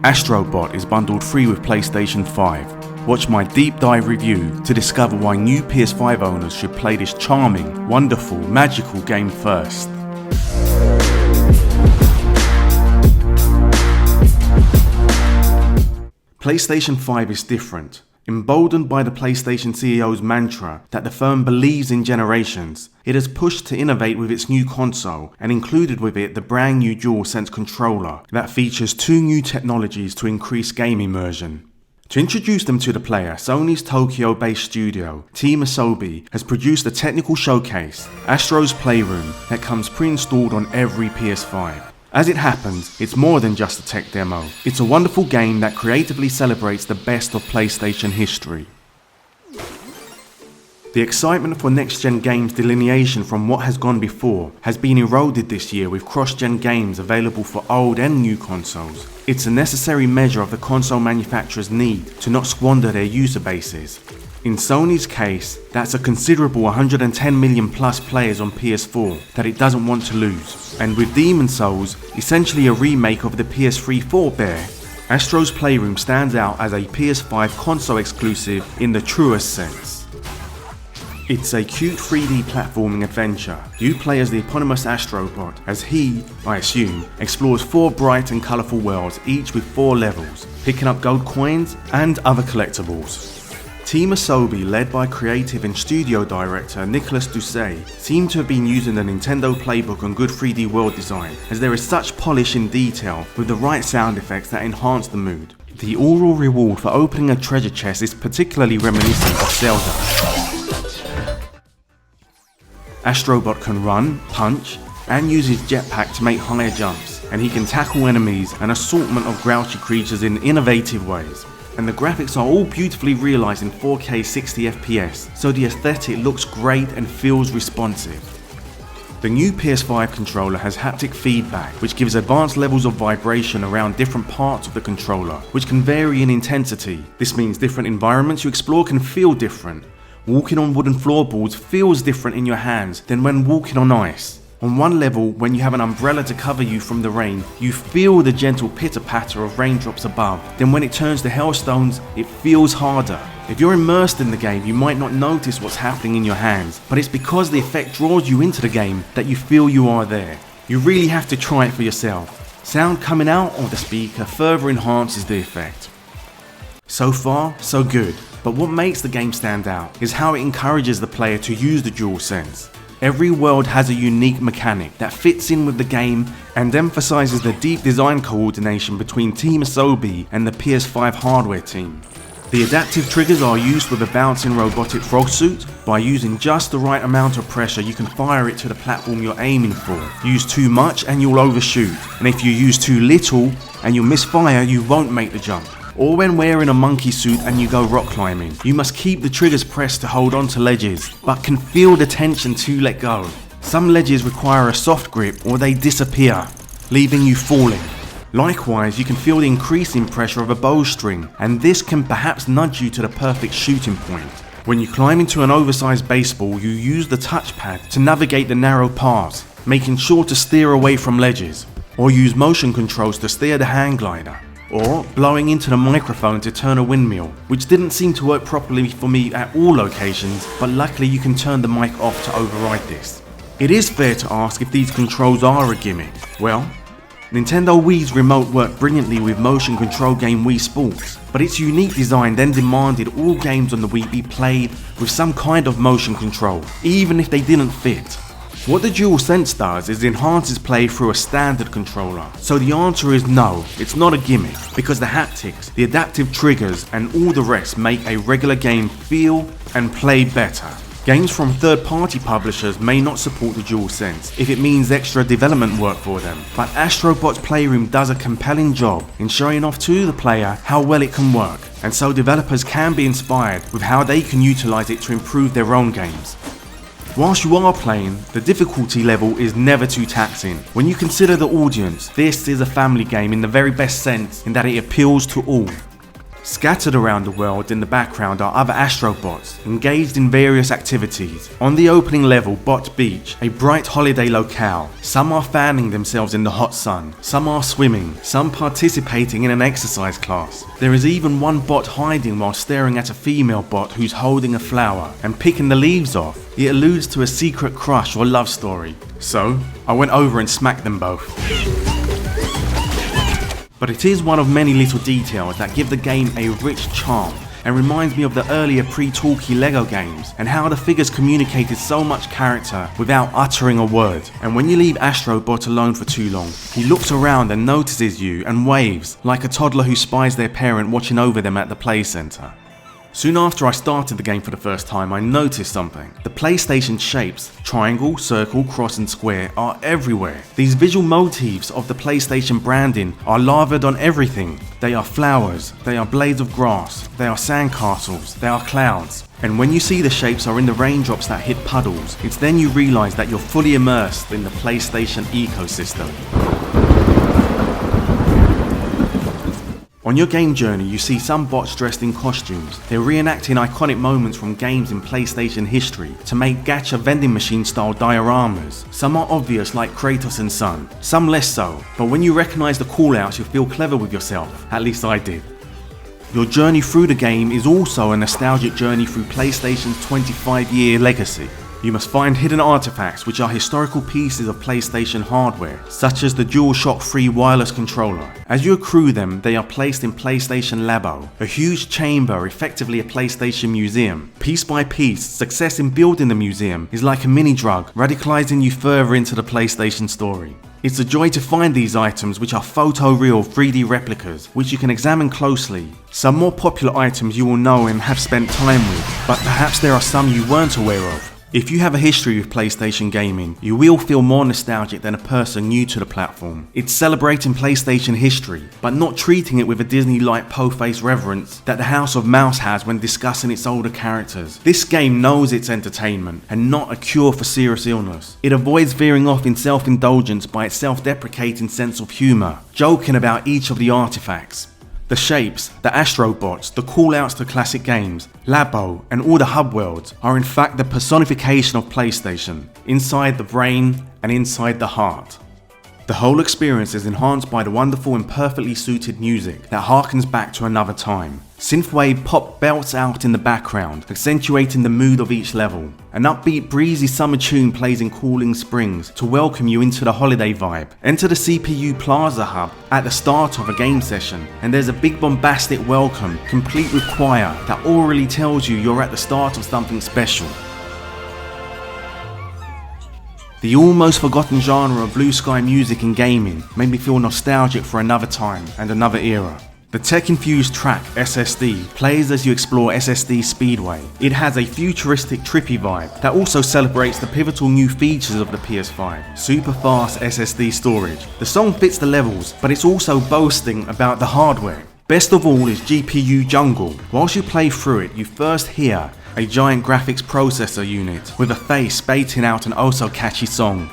Astro Bot is bundled free with PlayStation 5. Watch my deep dive review to discover why new PS5 owners should play this charming, wonderful, magical game first. PlayStation 5 is different. Emboldened by the PlayStation CEO's mantra that the firm believes in generations, it has pushed to innovate with its new console and included with it the brand new DualSense controller that features two new technologies to increase game immersion. To introduce them to the player, Sony's Tokyo-based studio, Team Asobi, has produced a technical showcase, Astro's Playroom, that comes pre-installed on every PS5. As it happens, it's more than just a tech demo. It's a wonderful game that creatively celebrates the best of PlayStation history. The excitement for next-gen games delineation from what has gone before has been eroded this year with cross-gen games available for old and new consoles. It's a necessary measure of the console manufacturers' need to not squander their user bases. In Sony's case, that's a considerable 110 million plus players on PS4 that it doesn't want to lose. And with Demon's Souls, essentially a remake of the PS3 forebear, Astro's Playroom stands out as a PS5 console exclusive in the truest sense. It's a cute 3D platforming adventure. You play as the eponymous Astro Bot as he, I assume, explores 4 bright and colourful worlds, each with 4 levels, picking up gold coins and other collectibles. Team Asobi, led by creative and studio director Nicolas Doucet, seem to have been using the Nintendo playbook on good 3D world design, as there is such polish in detail with the right sound effects that enhance the mood. The oral reward for opening a treasure chest is particularly reminiscent of Zelda. Astro Bot can run, punch, and use his jetpack to make higher jumps, and he can tackle enemies and assortment of grouchy creatures in innovative ways. And the graphics are all beautifully realised in 4K 60 FPS, so the aesthetic looks great and feels responsive. The new PS5 controller has haptic feedback, which gives advanced levels of vibration around different parts of the controller, which can vary in intensity. This means different environments you explore can feel different. Walking on wooden floorboards feels different in your hands than when walking on ice. On one level, when you have an umbrella to cover you from the rain, you feel the gentle pitter-patter of raindrops above. Then when it turns to hailstones, it feels harder. If you're immersed in the game, you might not notice what's happening in your hands, but it's because the effect draws you into the game that you feel you are there. You really have to try it for yourself. Sound coming out of the speaker further enhances the effect. So far, so good, but what makes the game stand out is how it encourages the player to use the DualSense. Every world has a unique mechanic that fits in with the game and emphasizes the deep design coordination between Team Asobi and the PS5 hardware team. The adaptive triggers are used with a bouncing robotic frog suit. By using just the right amount of pressure, you can fire it to the platform you're aiming for. Use too much and you'll overshoot, and if you use too little and you misfire, you won't make the jump. Or when wearing a monkey suit and you go rock climbing, you must keep the triggers pressed to hold on to ledges, but can feel the tension to let go. Some ledges require a soft grip or they disappear, leaving you falling. Likewise, you can feel the increasing pressure of a bowstring, and this can perhaps nudge you to the perfect shooting point. When you climb into an oversized baseball, you use the touchpad to navigate the narrow paths, making sure to steer away from ledges, or use motion controls to steer the hang glider. Or blowing into the microphone to turn a windmill, which didn't seem to work properly for me at all locations, but luckily you can turn the mic off to override this. It is fair to ask if these controls are a gimmick. Well, Nintendo Wii's remote worked brilliantly with motion control game Wii Sports, but its unique design then demanded all games on the Wii be played with some kind of motion control, even if they didn't fit. What the DualSense does is enhances play through a standard controller. So the answer is no, it's not a gimmick, because the haptics, the adaptive triggers and all the rest make a regular game feel and play better. Games from third-party publishers may not support the DualSense if it means extra development work for them, but Astro Bot's Playroom does a compelling job in showing off to the player how well it can work, and so developers can be inspired with how they can utilize it to improve their own games. Whilst you are playing, the difficulty level is never too taxing. When you consider the audience, this is a family game in the very best sense in that it appeals to all. Scattered around the world in the background are other Astro Bots, engaged in various activities. On the opening level, Bot Beach, a bright holiday locale. Some are fanning themselves in the hot sun, some are swimming, some participating in an exercise class. There is even one bot hiding while staring at a female bot who's holding a flower and picking the leaves off. It alludes to a secret crush or love story. So, I went over and smacked them both. But it is one of many little details that give the game a rich charm and reminds me of the earlier pre-talkie LEGO games and how the figures communicated so much character without uttering a word. And when you leave Astro Bot alone for too long, he looks around and notices you and waves like a toddler who spies their parent watching over them at the play center. Soon after I started the game for the first time, I noticed something. The PlayStation shapes, triangle, circle, cross and square, are everywhere. These visual motifs of the PlayStation branding are lathered on everything. They are flowers, they are blades of grass, they are sandcastles, they are clouds. And when you see the shapes are in the raindrops that hit puddles, it's then you realise that you're fully immersed in the PlayStation ecosystem. On your game journey, you see some bots dressed in costumes. They're reenacting iconic moments from games in PlayStation history to make Gacha vending machine style dioramas. Some are obvious like Kratos and Son, some less so, but when you recognise the callouts you feel clever with yourself, at least I did. Your journey through the game is also a nostalgic journey through PlayStation's 25-year legacy. You must find hidden artefacts, which are historical pieces of PlayStation hardware, such as the DualShock 3 wireless controller. As you accrue them, they are placed in PlayStation Labo, a huge chamber, effectively a PlayStation museum. Piece by piece, success in building the museum is like a mini drug, radicalizing you further into the PlayStation story. It's a joy to find these items, which are photoreal 3D replicas, which you can examine closely. Some more popular items you will know and have spent time with, but perhaps there are some you weren't aware of. If you have a history with PlayStation gaming, you will feel more nostalgic than a person new to the platform. It's celebrating PlayStation history, but not treating it with a Disney-like po-faced reverence that the House of Mouse has when discussing its older characters. This game knows it's entertainment, and not a cure for serious illness. It avoids veering off in self-indulgence by its self-deprecating sense of humour, joking about each of the artefacts. The shapes, the Astro Bots, the callouts to classic games, Labo, and all the hub worlds are in fact the personification of PlayStation, inside the brain and inside the heart. The whole experience is enhanced by the wonderful and perfectly suited music that harkens back to another time. Synthwave pop belts out in the background, accentuating the mood of each level. An upbeat breezy summer tune plays in cooling springs to welcome you into the holiday vibe. Enter the CPU Plaza Hub at the start of a game session, and there's a big bombastic welcome, complete with choir, that orally tells you you're at the start of something special. The almost forgotten genre of blue sky music in gaming made me feel nostalgic for another time and another era. The tech-infused track SSD plays as you explore SSD Speedway. It has a futuristic trippy vibe that also celebrates the pivotal new features of the PS5, super fast SSD storage. The song fits the levels, but it's also boasting about the hardware. Best of all is GPU Jungle. Whilst you play through it, you first hear a giant graphics processor unit with a face spitting out an also catchy song.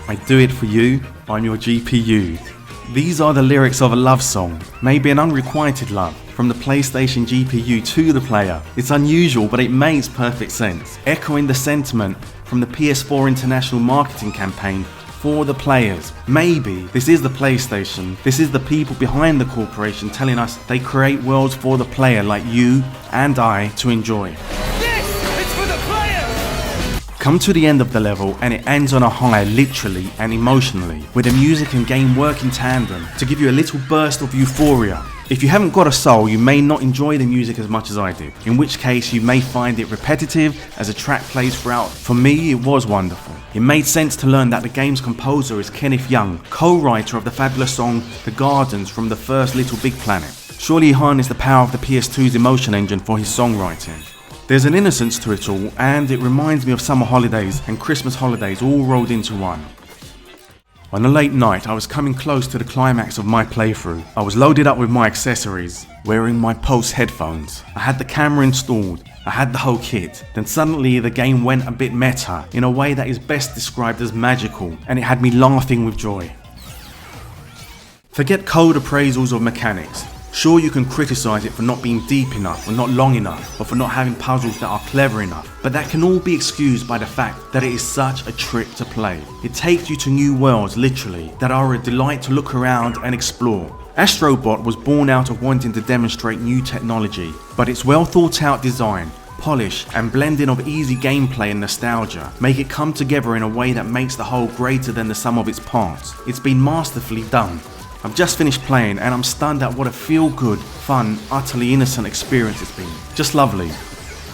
I do it for you, I'm your GPU. These are the lyrics of a love song, maybe an unrequited love, from the PlayStation GPU to the player. It's unusual, but it makes perfect sense, echoing the sentiment from the PS4 international marketing campaign for the players. Maybe this is the PlayStation, this is the people behind the corporation telling us they create worlds for the player like you and I to enjoy. Come to the end of the level and it ends on a high literally and emotionally, with the music and game work in tandem to give you a little burst of euphoria. If you haven't got a soul, you may not enjoy the music as much as I did, in which case you may find it repetitive as a track plays throughout. For me, it was wonderful. It made sense to learn that the game's composer is Kenneth Young, co-writer of the fabulous song The Gardens from the first Little Big Planet. Surely he harnessed the power of the PS2's emotion engine for his songwriting. There's an innocence to it all, and it reminds me of summer holidays and Christmas holidays all rolled into one. On a late night, I was coming close to the climax of my playthrough. I was loaded up with my accessories, wearing my Pulse headphones. I had the camera installed, I had the whole kit. Then suddenly the game went a bit meta, in a way that is best described as magical, and it had me laughing with joy. Forget code appraisals of mechanics. Sure, you can criticize it for not being deep enough or not long enough, or for not having puzzles that are clever enough, but that can all be excused by the fact that it is such a trip to play. It takes you to new worlds, literally, that are a delight to look around and explore. Astro Bot was born out of wanting to demonstrate new technology, but its well thought out design, polish and blending of easy gameplay and nostalgia make it come together in a way that makes the whole greater than the sum of its parts. It's been masterfully done. I've just finished playing and I'm stunned at what a feel-good, fun, utterly innocent experience it's been. Just lovely.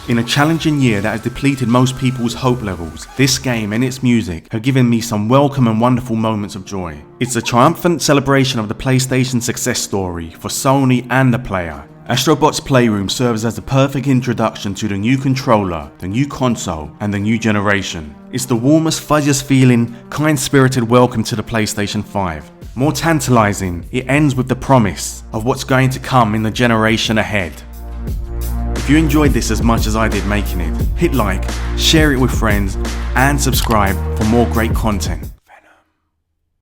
In a challenging year that has depleted most people's hope levels, this game and its music have given me some welcome and wonderful moments of joy. It's a triumphant celebration of the PlayStation success story for Sony and the player. Astro Bot's Playroom serves as the perfect introduction to the new controller, the new console, and the new generation. It's the warmest, fuzziest feeling, kind-spirited welcome to the PlayStation 5. More tantalizing, it ends with the promise of what's going to come in the generation ahead. If you enjoyed this as much as I did making it, hit like, share it with friends, and subscribe for more great content.